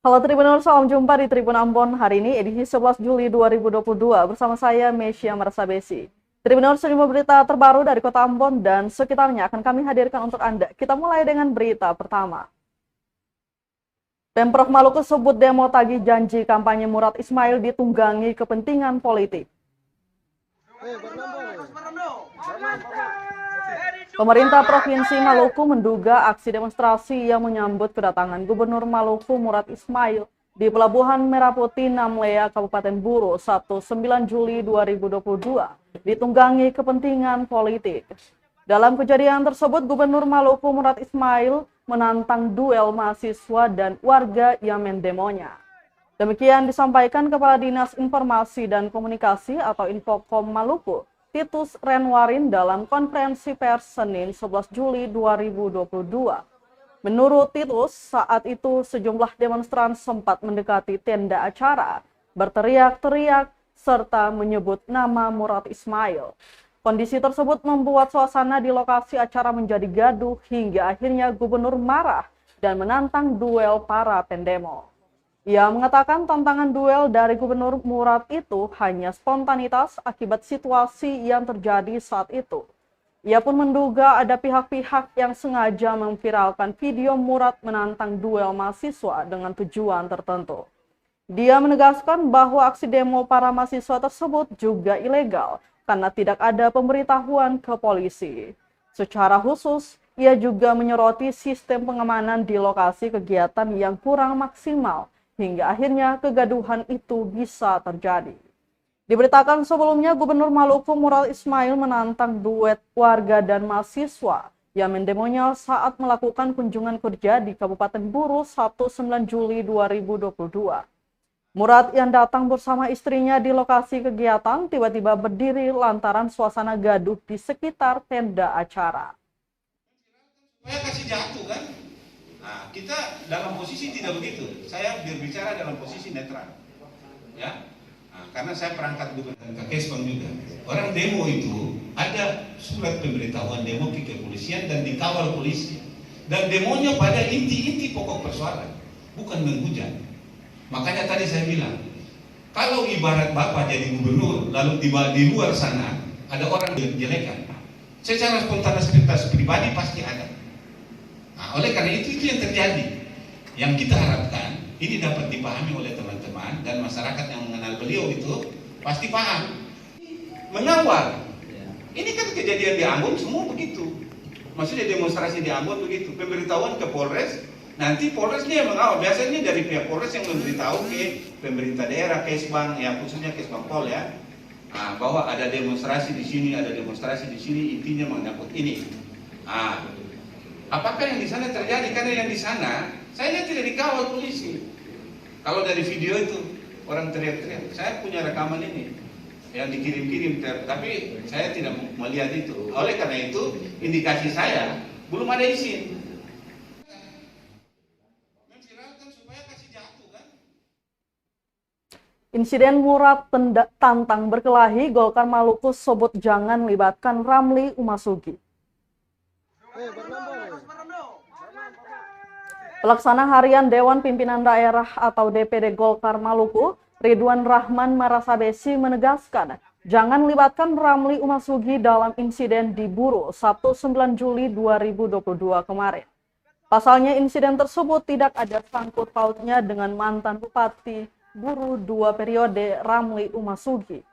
Halo Tribuners, salam jumpa di Tribun Ambon hari ini edisi 11 Juli 2022 bersama saya Mesya Marsabesi. Tribuners, sejumlah berita terbaru dari Kota Ambon dan sekitarnya akan kami hadirkan untuk Anda. Kita mulai dengan berita pertama. Pemprov Maluku sebut demo tagih janji kampanye Murad Ismail ditunggangi kepentingan politik. Pemerintah Provinsi Maluku menduga aksi demonstrasi yang menyambut kedatangan Gubernur Maluku Murad Ismail di Pelabuhan Merah Putih Namlea, Kabupaten Buru, Sabtu 9 Juli 2022 ditunggangi kepentingan politik. Dalam kejadian tersebut, Gubernur Maluku Murad Ismail menantang duel mahasiswa dan warga yang mendemonya. Demikian disampaikan Kepala Dinas Informasi dan Komunikasi atau Infocom Maluku, Titus Renwarin dalam konferensi pers Senin 11 Juli 2022. Menurut Titus, saat itu sejumlah demonstran sempat mendekati tenda acara, berteriak-teriak, serta menyebut nama Murad Ismail. Kondisi tersebut membuat suasana di lokasi acara menjadi gaduh hingga akhirnya gubernur marah dan menantang duel para pendemo. Ia mengatakan tantangan duel dari Gubernur Murad itu hanya spontanitas akibat situasi yang terjadi saat itu. Ia pun menduga ada pihak-pihak yang sengaja memviralkan video Murad menantang duel mahasiswa dengan tujuan tertentu. Dia menegaskan bahwa aksi demo para mahasiswa tersebut juga ilegal karena tidak ada pemberitahuan ke polisi. Secara khusus, ia juga menyoroti sistem pengamanan di lokasi kegiatan yang kurang maksimal, hingga akhirnya kegaduhan itu bisa terjadi. Diberitakan sebelumnya Gubernur Maluku Murad Ismail menantang duet warga dan mahasiswa yang mendemonya saat melakukan kunjungan kerja di Kabupaten Buru Sabtu 9 Juli 2022. Murad yang datang bersama istrinya di lokasi kegiatan tiba-tiba berdiri lantaran suasana gaduh di sekitar tenda acara. Saya kasih jatuh kan? Nah, kita dalam posisi tidak begitu. Saya berbicara dalam posisi netral, ya. Nah, karena saya perangkat gubernur Keskon juga. Orang demo itu ada surat pemberitahuan demo ke kepolisian dan dikawal polisi. Dan demonya pada inti-inti pokok persoalan, bukan menghujat. Makanya tadi saya bilang, kalau ibarat Bapak jadi gubernur, lalu di luar sana ada orang yang jelekan, secara spontanitas pribadi pasti ada. Nah, oleh karena itu yang terjadi. Yang kita harapkan ini dapat dipahami oleh teman-teman dan masyarakat yang mengenal beliau itu pasti paham. Mengawal. Ini kan kejadian di Ambon semua begitu. Maksudnya demonstrasi di Ambon begitu. Pemberitahuan ke Polres, nanti Polres dia yang mengawal. Biasanya dari pihak Polres yang memberitahu ke pemerintah daerah, Kesbang, ya khususnya Kesbang Pol ya. Nah, bahwa ada demonstrasi di sini, ada demonstrasi di sini, intinya menyangkut ini. Nah, apakah yang di sana terjadi? Karena yang di sana, saya lihat tidak dikawal polisi. Kalau dari video itu, orang teriak-teriak. Saya punya rekaman ini, yang dikirim-kirim, tapi saya tidak melihat itu. Oleh karena itu, indikasi saya, belum ada izin. Memviralkan supaya kasih jatuh kan? Insiden Murad tantang berkelahi, Golkar Maluku sebut jangan libatkan Ramli Umasugi. Pelaksana Harian Dewan Pimpinan Daerah atau DPD Golkar Maluku, Ridwan Rahman Marasabesi menegaskan, jangan libatkan Ramli Umasugi dalam insiden di Buru Sabtu 9 Juli 2022 kemarin. Pasalnya insiden tersebut tidak ada sangkut pautnya dengan mantan Bupati Buru 2 periode Ramli Umasugi.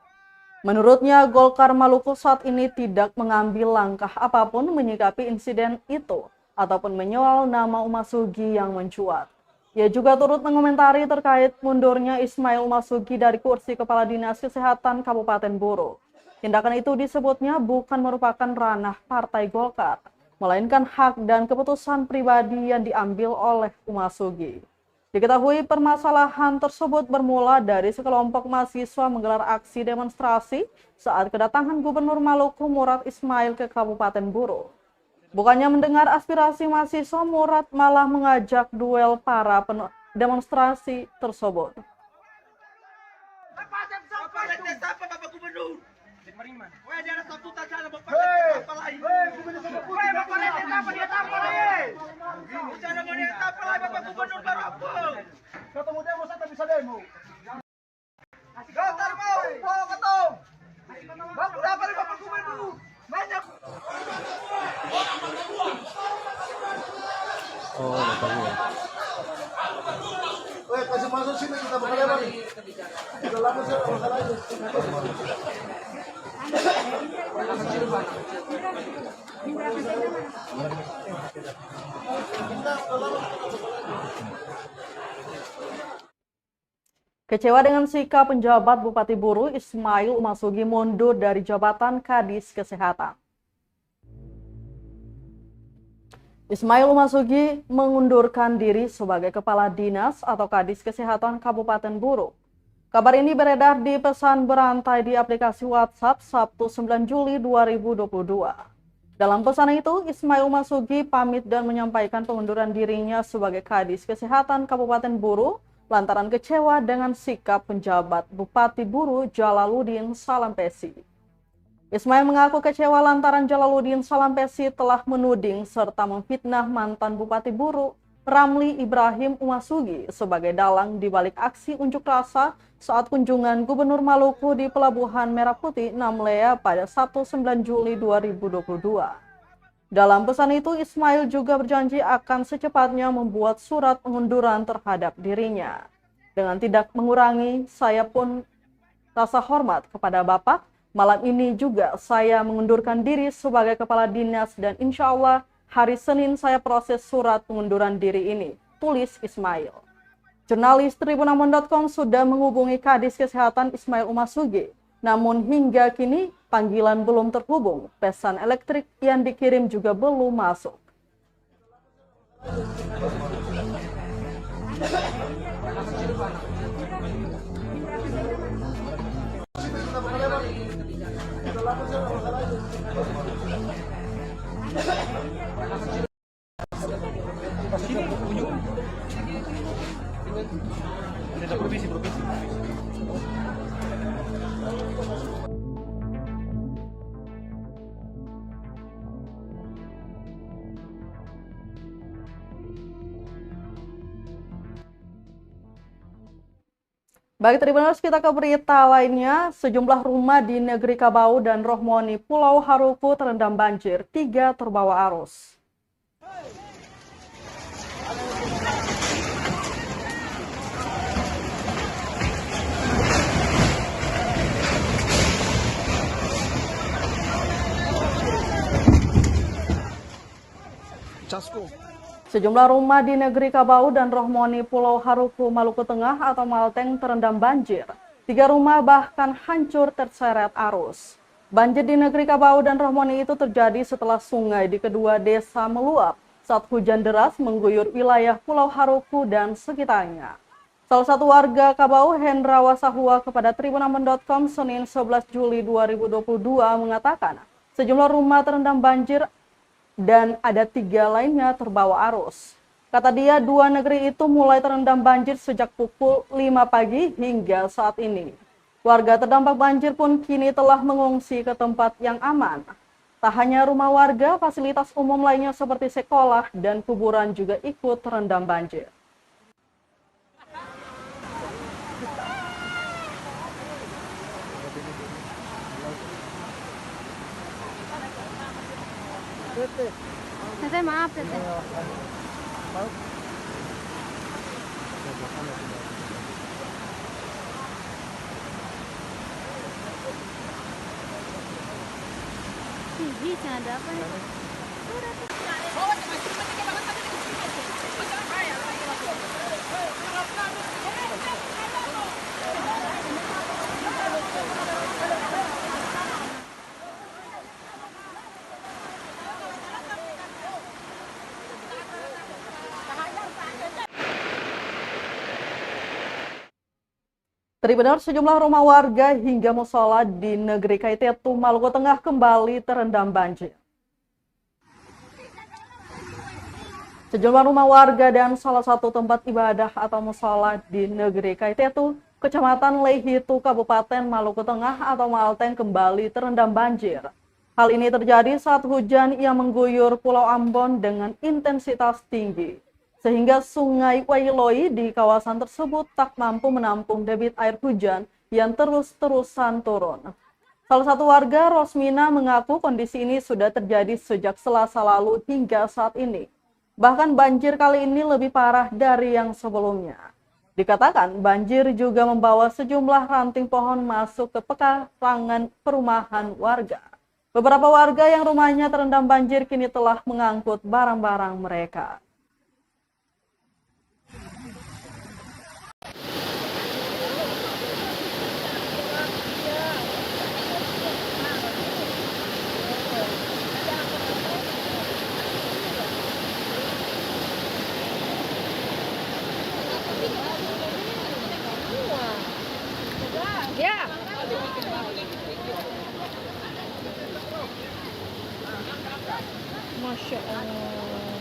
Menurutnya, Golkar Maluku saat ini tidak mengambil langkah apapun menyikapi insiden itu ataupun menyoal nama Umasugi yang mencuat. Ia juga turut mengomentari terkait mundurnya Ismail Umasugi dari kursi Kepala Dinas Kesehatan Kabupaten Buru. Tindakan itu disebutnya bukan merupakan ranah Partai Golkar, melainkan hak dan keputusan pribadi yang diambil oleh Umasugi. Diketahui permasalahan tersebut bermula dari sekelompok mahasiswa menggelar aksi demonstrasi saat kedatangan Gubernur Maluku Murad Ismail ke Kabupaten Buru. Bukannya mendengar aspirasi mahasiswa, Murad malah mengajak duel para demonstrasi tersebut. sini kita berlewat. Udah lama saya masalah itu. Kecewa dengan sikap penjabat Bupati Buru, Ismail Umasugi mundur dari jabatan Kadis Kesehatan. Ismail Umasugi mengundurkan diri sebagai Kepala Dinas atau Kadis Kesehatan Kabupaten Buru. Kabar ini beredar di pesan berantai di aplikasi WhatsApp Sabtu 9 Juli 2022. Dalam pesan itu, Ismail Umasugi pamit dan menyampaikan pengunduran dirinya sebagai Kadis Kesehatan Kabupaten Buru lantaran kecewa dengan sikap penjabat Bupati Buru Jalaluddin Salampesi. Ismail mengaku kecewa lantaran Jalaluddin Salampesi telah menuding serta memfitnah mantan Bupati Buru Ramli Ibrahim Umasugi sebagai dalang di balik aksi unjuk rasa saat kunjungan Gubernur Maluku di Pelabuhan Merah Putih Namlea pada Sabtu 9 Juli 2022. Dalam pesan itu, Ismail juga berjanji akan secepatnya membuat surat pengunduran terhadap dirinya. Dengan tidak mengurangi, saya pun rasa hormat kepada Bapak. Malam ini juga saya mengundurkan diri sebagai Kepala Dinas dan insya Allah hari Senin saya proses surat pengunduran diri ini, tulis Ismail. Jurnalis Tribunambon.com sudah menghubungi Kadis Kesehatan Ismail Umasugi. Namun hingga kini panggilan belum terhubung, pesan elektrik yang dikirim juga belum masuk. Baik, Tribuners, kita ke berita lainnya. Sejumlah rumah di negeri Kabau dan Rohmoni, Pulau Haruku terendam banjir, 3 terbawa arus. Sejumlah rumah di negeri Kabau dan Rohmoni, Pulau Haruku, Maluku Tengah atau Malteng terendam banjir. 3 rumah bahkan hancur terseret arus. Banjir di negeri Kabau dan Rohmoni itu terjadi setelah sungai di kedua desa meluap saat hujan deras mengguyur wilayah Pulau Haruku dan sekitarnya. Salah satu warga Kabau, Hendra Wasahua, kepada Tribunambon.com Senin 11 Juli 2022 mengatakan sejumlah rumah terendam banjir dan ada 3 lainnya terbawa arus. Kata dia, 2 negeri itu mulai terendam banjir sejak pukul 5 pagi hingga saat ini. Warga terdampak banjir pun kini telah mengungsi ke tempat yang aman. Tak hanya rumah warga, fasilitas umum lainnya seperti sekolah dan kuburan juga ikut terendam banjir. Teteh, maaf teteh. Ih, ada apa nih? Tribuners, sejumlah rumah warga hingga musola di negeri Kaitetu, Maluku Tengah kembali terendam banjir. Sejumlah rumah warga dan salah satu tempat ibadah atau musola di negeri Kaitetu, Kecamatan Lehitu, Kabupaten Maluku Tengah atau Malteng kembali terendam banjir. Hal ini terjadi saat hujan yang mengguyur Pulau Ambon dengan intensitas tinggi, sehingga sungai Wailoi di kawasan tersebut tak mampu menampung debit air hujan yang terus-terusan turun. Salah satu warga, Rosmina, mengaku kondisi ini sudah terjadi sejak Selasa lalu hingga saat ini. Bahkan banjir kali ini lebih parah dari yang sebelumnya. Dikatakan banjir juga membawa sejumlah ranting pohon masuk ke pekarangan perumahan warga. Beberapa warga yang rumahnya terendam banjir kini telah mengangkut barang-barang mereka. Masya Allah.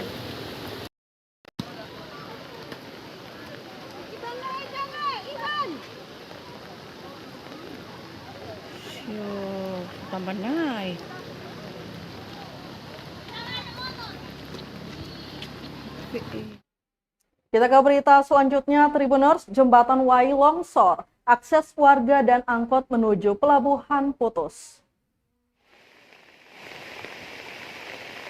Tambah naik. Kita ke berita selanjutnya, Tribuners, Jembatan Wai longsor, akses warga dan angkot menuju pelabuhan putus.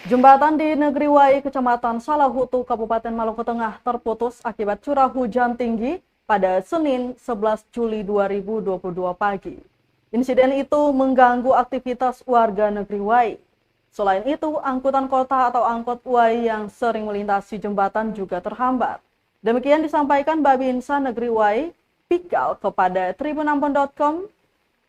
Jembatan di Negeri Wai, Kecamatan Salahutu, Kabupaten Maluku Tengah terputus akibat curah hujan tinggi pada Senin 11 Juli 2022 pagi. Insiden itu mengganggu aktivitas warga Negeri Wai. Selain itu, angkutan kota atau angkot Wai yang sering melintasi jembatan juga terhambat. Demikian disampaikan Babinsa Negeri Wai, Pikal, kepada tribunambon.com.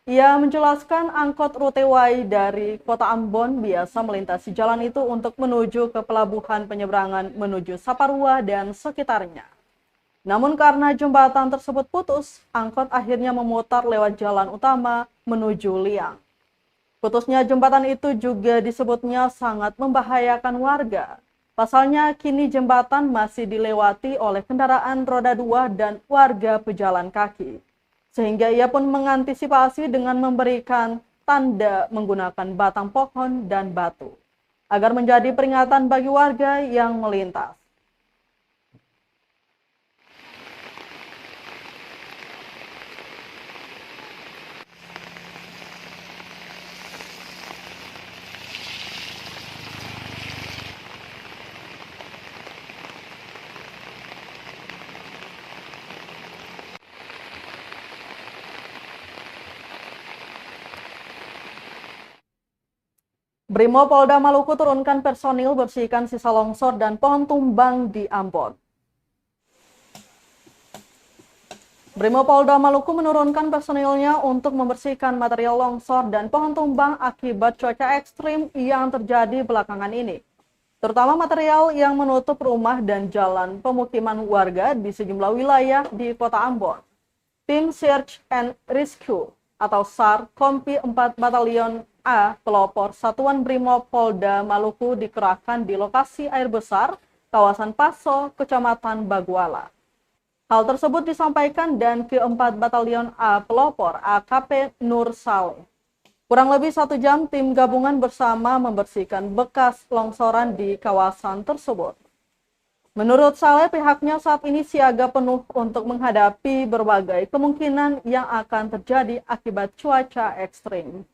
Ia menjelaskan angkot rute Wai dari kota Ambon biasa melintasi jalan itu untuk menuju ke pelabuhan penyeberangan menuju Saparua dan sekitarnya. Namun karena jembatan tersebut putus, angkot akhirnya memutar lewat jalan utama menuju Liang. Putusnya jembatan itu juga disebutnya sangat membahayakan warga. Pasalnya kini jembatan masih dilewati oleh kendaraan roda 2 dan warga pejalan kaki. Sehingga ia pun mengantisipasi dengan memberikan tanda menggunakan batang pohon dan batu, agar menjadi peringatan bagi warga yang melintas. Brimopolda Maluku turunkan personil bersihkan sisa longsor dan pohon tumbang di Ambon. Brimopolda Maluku menurunkan personilnya untuk membersihkan material longsor dan pohon tumbang akibat cuaca ekstrim yang terjadi belakangan ini. Terutama material yang menutup rumah dan jalan pemukiman warga di sejumlah wilayah di kota Ambon. Tim Search and Rescue atau SAR Kompi 4 Batalion A Pelopor Satuan Brimopolda Maluku dikerahkan di lokasi air besar kawasan Paso, Kecamatan Baguala. Hal tersebut disampaikan dan ke-4 Batalion A Pelopor AKP Nur Saleh. Kurang lebih 1 jam tim gabungan bersama membersihkan bekas longsoran di kawasan tersebut. Menurut Saleh, pihaknya saat ini siaga penuh untuk menghadapi berbagai kemungkinan yang akan terjadi akibat cuaca ekstrim.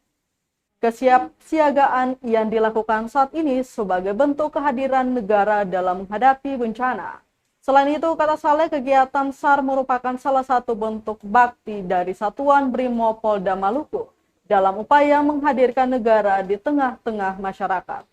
Kesiapsiagaan yang dilakukan saat ini sebagai bentuk kehadiran negara dalam menghadapi bencana. Selain itu, kata Saleh, kegiatan SAR merupakan salah satu bentuk bakti dari Satuan Brimopolda Maluku dalam upaya menghadirkan negara di tengah-tengah masyarakat.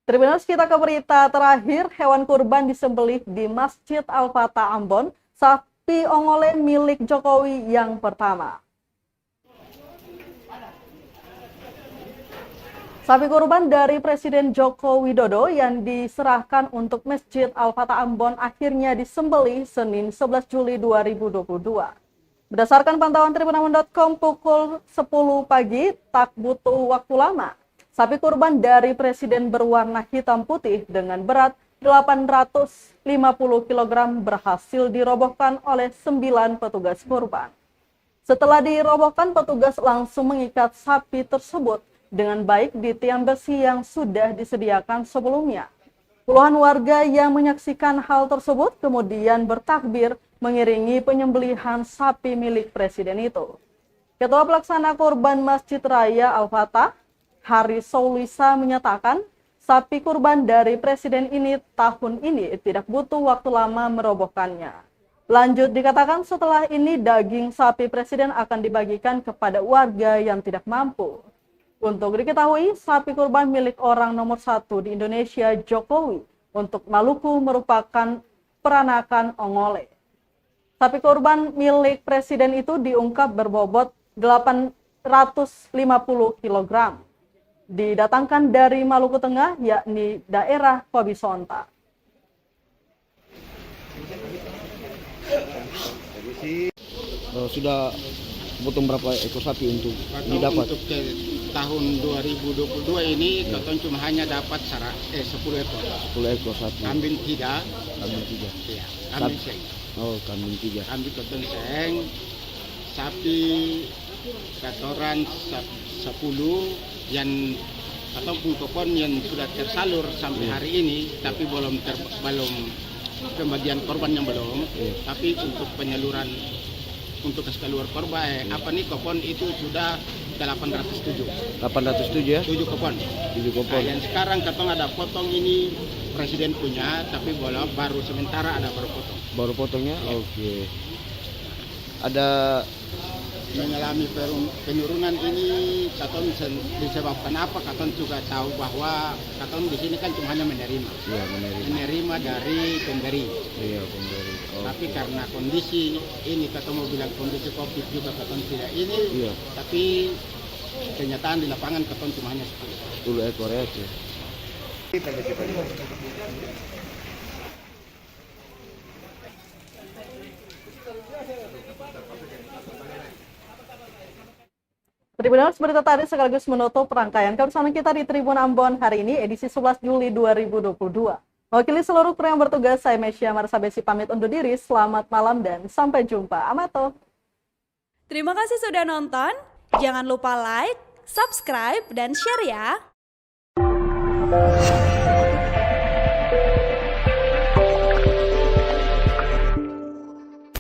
Tribuners, kita ke berita terakhir. Hewan kurban disembelih di Masjid Al-Fatah Ambon. Sapi ongole milik Jokowi yang pertama. Sapi kurban dari Presiden Joko Widodo yang diserahkan untuk Masjid Al-Fatah Ambon akhirnya disembelih Senin 11 Juli 2022. Berdasarkan pantauan tribunambon.com pukul 10 pagi, tak butuh waktu lama. Sapi kurban dari Presiden berwarna hitam putih dengan berat 850 kg berhasil dirobohkan oleh 9 petugas kurban. Setelah dirobohkan, petugas langsung mengikat sapi tersebut dengan baik di tiang besi yang sudah disediakan sebelumnya. Puluhan warga yang menyaksikan hal tersebut kemudian bertakbir mengiringi penyembelihan sapi milik presiden itu. Ketua Pelaksana Kurban Masjid Raya Al-Fatah, Hari Soulisa menyatakan, sapi kurban dari presiden ini tahun ini tidak butuh waktu lama merobohkannya. Lanjut dikatakan setelah ini daging sapi presiden akan dibagikan kepada warga yang tidak mampu. Untuk diketahui, sapi kurban milik orang nomor 1 di Indonesia, Jokowi, untuk Maluku merupakan peranakan ongole. Sapi kurban milik presiden itu diungkap berbobot 850 kg. Didatangkan dari Maluku Tengah, yakni daerah Kobisonta. Sudah potong berapa ekor sapi untuk didapat? Untuk tahun 2022 ini Keton cuma hanya dapat 10 ekor. 10 ekor sapi. Kambing 3. Kambing 3. Iya, kambing seng. Oh, kambing 3. Kambing Keton seng. Sapi katoran 10 yang ataupun kupon yang sudah tersalur sampai hari ini, tapi belum pembagian korban yang belum. Tapi untuk penyaluran untuk keseluruhan korban kupon itu sudah 807. 807 ya? 7 kupon. 7 kupon. Yang sekarang katong ada potong ini presiden punya, tapi baru sementara ada baru potong. Baru potongnya? Ya. Oke. Ada Mengalami penurunan ini katong disebabkan apa? Katong juga tahu bahwa katong di sini kan cuma hanya menerima. Iya, Menerima dari pemberi. Iya, pemberi. Tapi karena kondisi ini katong mau bilang kondisi Covid juga katong tidak ini. Iya. Tapi kenyataan di lapangan katong cuma hanya 10 ekor ya. Tribuners, berita tadi sekaligus menutup rangkaian kebersamaan kita di Tribun Ambon hari ini, edisi 11 Juli 2022. Mewakili seluruh kru yang bertugas, saya Mesya Marsabesi pamit undur diri. Selamat malam dan sampai jumpa. Amato. Terima kasih sudah nonton. Jangan lupa like, subscribe, dan share ya.